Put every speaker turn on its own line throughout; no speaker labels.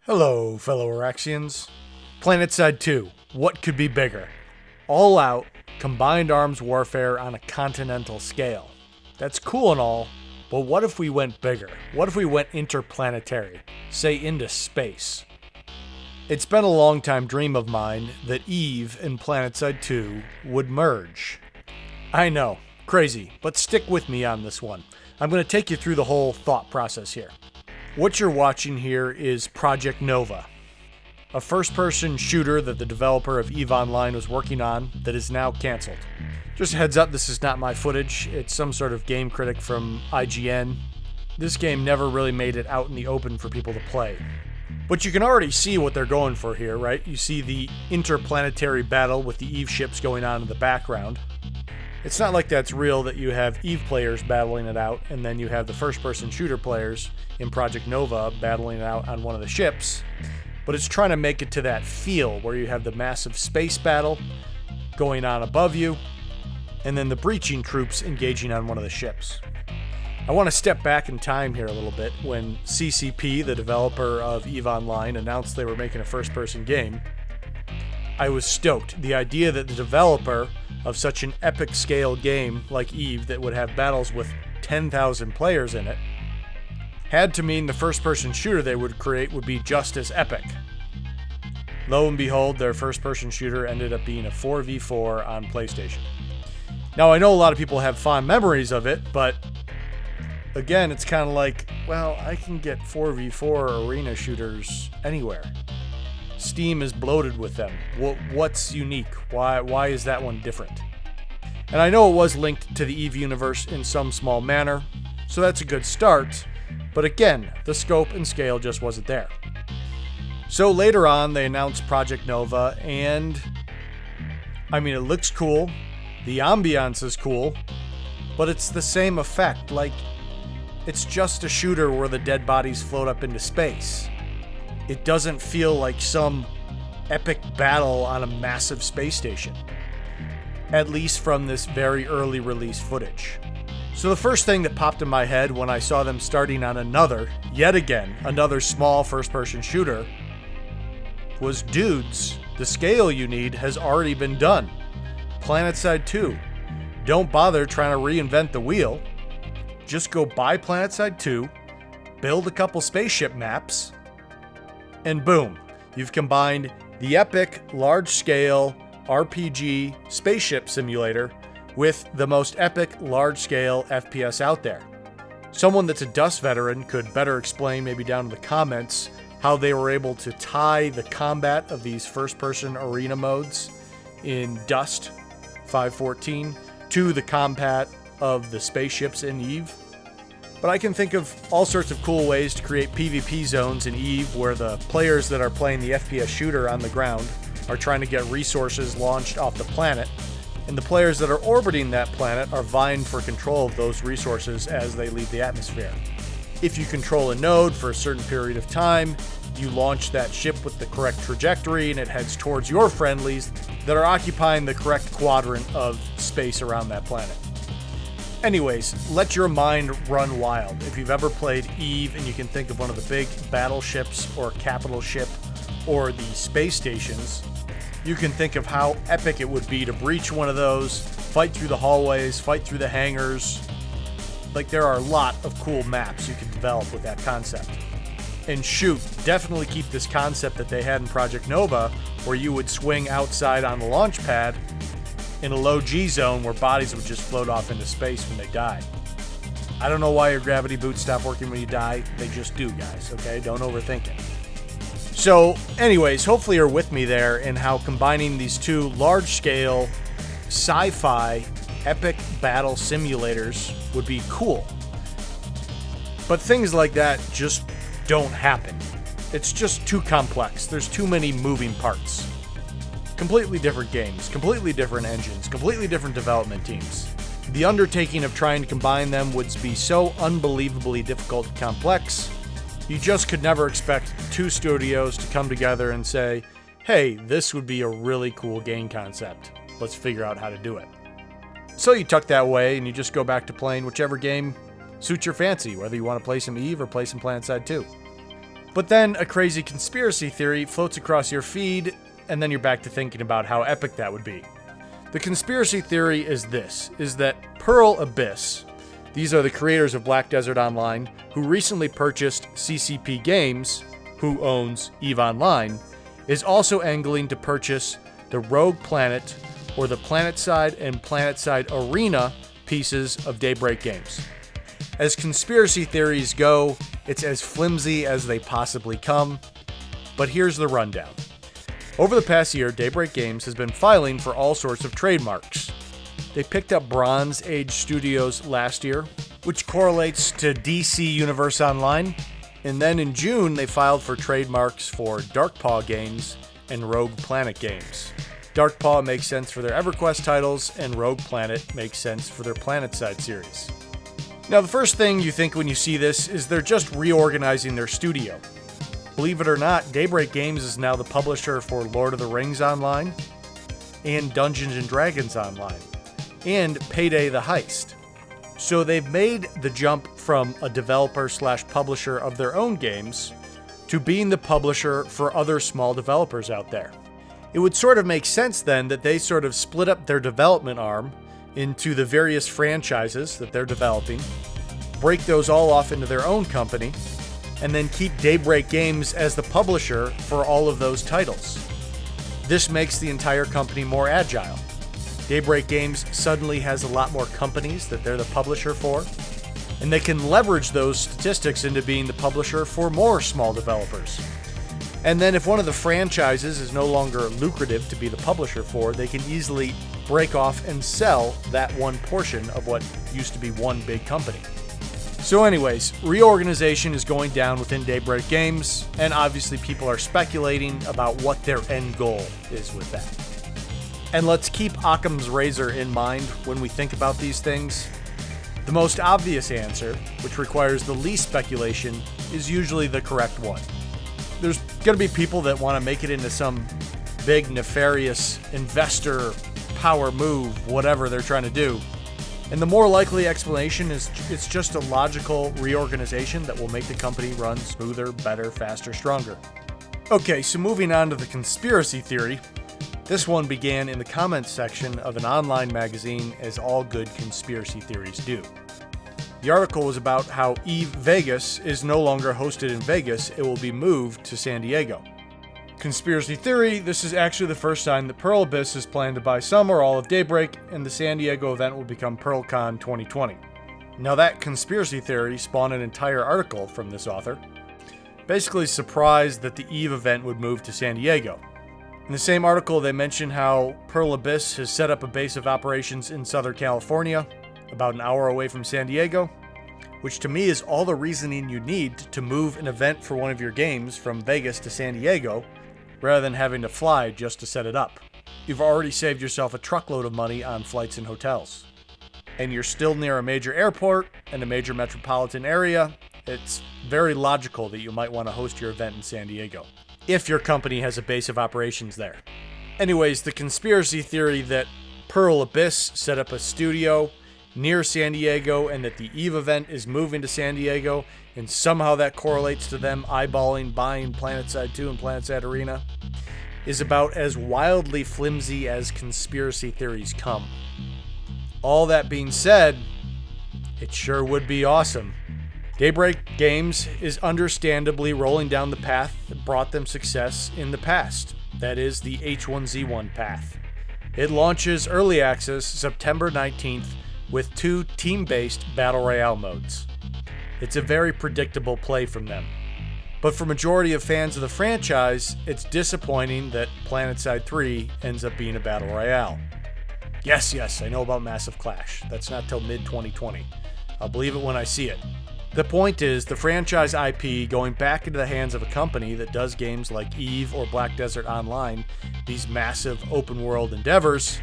Hello, fellow Araxians. Planetside 2, what could be bigger? All out, combined arms warfare on a continental scale. That's cool and all, but what if we went bigger? What if we went interplanetary, say into space? It's been a long time dream of mine that EVE and Planetside 2 would merge. I know, crazy, but stick with me on this one. I'm going to take you through the whole thought process here. What you're watching here is Project Nova, a first-person shooter that the developer of EVE Online was working on that is now canceled. Just a heads up, this is not my footage. It's some sort of game critic from IGN. This game never really made it out in the open for people to play. But you can already see what they're going for here, right? You see the interplanetary battle with the EVE ships going on in the background. It's not like that's real that you have EVE players battling it out, and then you have the first-person shooter players in Project Nova battling it out on one of the ships. But it's trying to make it to that feel where you have the massive space battle going on above you, and then the breaching troops engaging on one of the ships. I want to step back in time here a little bit. When CCP, the developer of EVE Online, announced they were making a first-person game, I was stoked. The idea that the developer of such an epic scale game like EVE that would have battles with 10,000 players in it had to mean the first-person shooter they would create would be just as epic. Lo and behold, their first-person shooter ended up being a 4v4 on PlayStation. Now, I know a lot of people have fond memories of it, but again, it's kind of like, well, I can get 4v4 arena shooters anywhere. Steam is bloated with them. What's unique? Why is that one different? And I know it was linked to the EVE universe in some small manner, so that's a good start, but again, the scope and scale just wasn't there. So later on, they announced Project Nova, and I mean, it looks cool, the ambiance is cool, but it's the same effect, like it's just a shooter where the dead bodies float up into space. It doesn't feel like some epic battle on a massive space station, at least from this very early release footage. So the first thing that popped in my head when I saw them starting on yet again, another small first-person shooter, was dudes, the scale you need has already been done. Planetside 2. Don't bother trying to reinvent the wheel. Just go buy Planetside 2, build a couple spaceship maps, and boom, you've combined the epic, large-scale RPG spaceship simulator with the most epic, large-scale FPS out there. Someone that's a Dust veteran could better explain, maybe down in the comments, how they were able to tie the combat of these first-person arena modes in Dust 5.14 to the combat of the spaceships in EVE. But I can think of all sorts of cool ways to create PvP zones in EVE where the players that are playing the FPS shooter on the ground are trying to get resources launched off the planet, and the players that are orbiting that planet are vying for control of those resources as they leave the atmosphere. If you control a node for a certain period of time, you launch that ship with the correct trajectory and it heads towards your friendlies that are occupying the correct quadrant of space around that planet. Anyways, let your mind run wild. If you've ever played EVE and you can think of one of the big battleships or capital ship or the space stations, you can think of how epic it would be to breach one of those, fight through the hallways, fight through the hangars. Like, there are a lot of cool maps you can develop with that concept. And shoot, definitely keep this concept that they had in Project Nova, where you would swing outside on the launch pad in a low G zone where bodies would just float off into space when they die. I don't know why your gravity boots stop working when you die. They just do, guys, okay? Don't overthink it. So, anyways, hopefully you're with me there in how combining these two large-scale, sci-fi, epic battle simulators would be cool. But things like that just don't happen. It's just too complex. There's too many moving parts. Completely different games, completely different engines, completely different development teams. The undertaking of trying to combine them would be so unbelievably difficult and complex, you just could never expect two studios to come together and say, hey, this would be a really cool game concept. Let's figure out how to do it. So you tuck that away and you just go back to playing whichever game suits your fancy, whether you want to play some EVE or play some Planetside 2. But then a crazy conspiracy theory floats across your feed, and then you're back to thinking about how epic that would be. The conspiracy theory is that Pearl Abyss, these are the creators of Black Desert Online, who recently purchased CCP Games, who owns EVE Online, is also angling to purchase the Rogue Planet or the Planetside and Planetside Arena pieces of Daybreak Games. As conspiracy theories go, it's as flimsy as they possibly come, but here's the rundown. Over the past year, Daybreak Games has been filing for all sorts of trademarks. They picked up Bronze Age Studios last year, which correlates to DC Universe Online, and then in June they filed for trademarks for Darkpaw Games and Rogue Planet Games. Darkpaw makes sense for their EverQuest titles, and Rogue Planet makes sense for their Planetside series. Now, the first thing you think when you see this is they're just reorganizing their studio. Believe it or not, Daybreak Games is now the publisher for Lord of the Rings Online, and Dungeons & Dragons Online, and Payday the Heist. So they've made the jump from a developer/publisher of their own games to being the publisher for other small developers out there. It would sort of make sense then that they sort of split up their development arm into the various franchises that they're developing, break those all off into their own company, and then keep Daybreak Games as the publisher for all of those titles. This makes the entire company more agile. Daybreak Games suddenly has a lot more companies that they're the publisher for, and they can leverage those statistics into being the publisher for more small developers. And then if one of the franchises is no longer lucrative to be the publisher for, they can easily break off and sell that one portion of what used to be one big company. So anyways, reorganization is going down within Daybreak Games, and obviously people are speculating about what their end goal is with that. And let's keep Occam's razor in mind when we think about these things. The most obvious answer, which requires the least speculation, is usually the correct one. There's going to be people that want to make it into some big nefarious investor power move, whatever they're trying to do. And the more likely explanation is it's just a logical reorganization that will make the company run smoother, better, faster, stronger. Okay, so moving on to the conspiracy theory. This one began in the comments section of an online magazine, as all good conspiracy theories do. The article was about how EVE Vegas is no longer hosted in Vegas, it will be moved to San Diego. Conspiracy theory, this is actually the first time that Pearl Abyss is planning to buy some or all of Daybreak, and the San Diego event will become PearlCon 2020. Now that conspiracy theory spawned an entire article from this author, basically surprised that the EVE event would move to San Diego. In the same article, they mention how Pearl Abyss has set up a base of operations in Southern California, about an hour away from San Diego, which to me is all the reasoning you need to move an event for one of your games from Vegas to San Diego, rather than having to fly just to set it up. You've already saved yourself a truckload of money on flights and hotels. And you're still near a major airport and a major metropolitan area. It's very logical that you might want to host your event in San Diego, if your company has a base of operations there. Anyways, the conspiracy theory that Pearl Abyss set up a studio near San Diego and that the EVE event is moving to San Diego, and somehow that correlates to them eyeballing buying Planetside 2 and Planetside Arena, is about as wildly flimsy as conspiracy theories come. All that being said, it sure would be awesome. Daybreak Games is understandably rolling down the path that brought them success in the past. That is the H1Z1 path. It launches early access September 19th with 2 team-based Battle Royale modes. It's a very predictable play from them. But for majority of fans of the franchise, it's disappointing that Planetside 3 ends up being a Battle Royale. Yes, I know about Massive Clash. That's not till mid-2020. I'll believe it when I see it. The point is, the franchise IP going back into the hands of a company that does games like EVE or Black Desert Online, these massive open-world endeavors,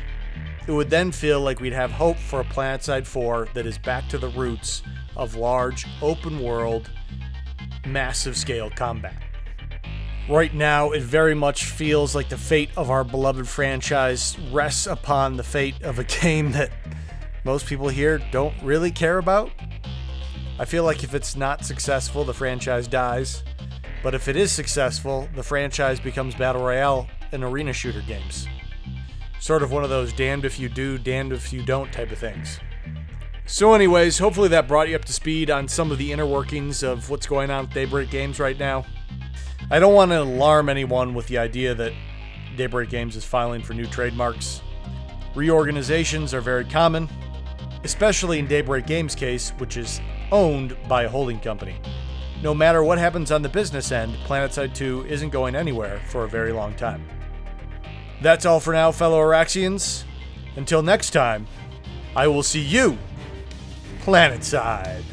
it would then feel like we'd have hope for a Planetside 4 that is back to the roots of large, open-world, massive-scale combat. Right now, it very much feels like the fate of our beloved franchise rests upon the fate of a game that most people here don't really care about. I feel like if it's not successful, the franchise dies. But if it is successful, the franchise becomes Battle Royale and arena shooter games. Sort of one of those damned if you do, damned if you don't type of things. So anyways, hopefully that brought you up to speed on some of the inner workings of what's going on with Daybreak Games right now. I don't want to alarm anyone with the idea that Daybreak Games is filing for new trademarks. Reorganizations are very common, especially in Daybreak Games' case, which is owned by a holding company. No matter what happens on the business end, PlanetSide 2 isn't going anywhere for a very long time. That's all for now, fellow Araxians. Until next time, I will see you PlanetSide.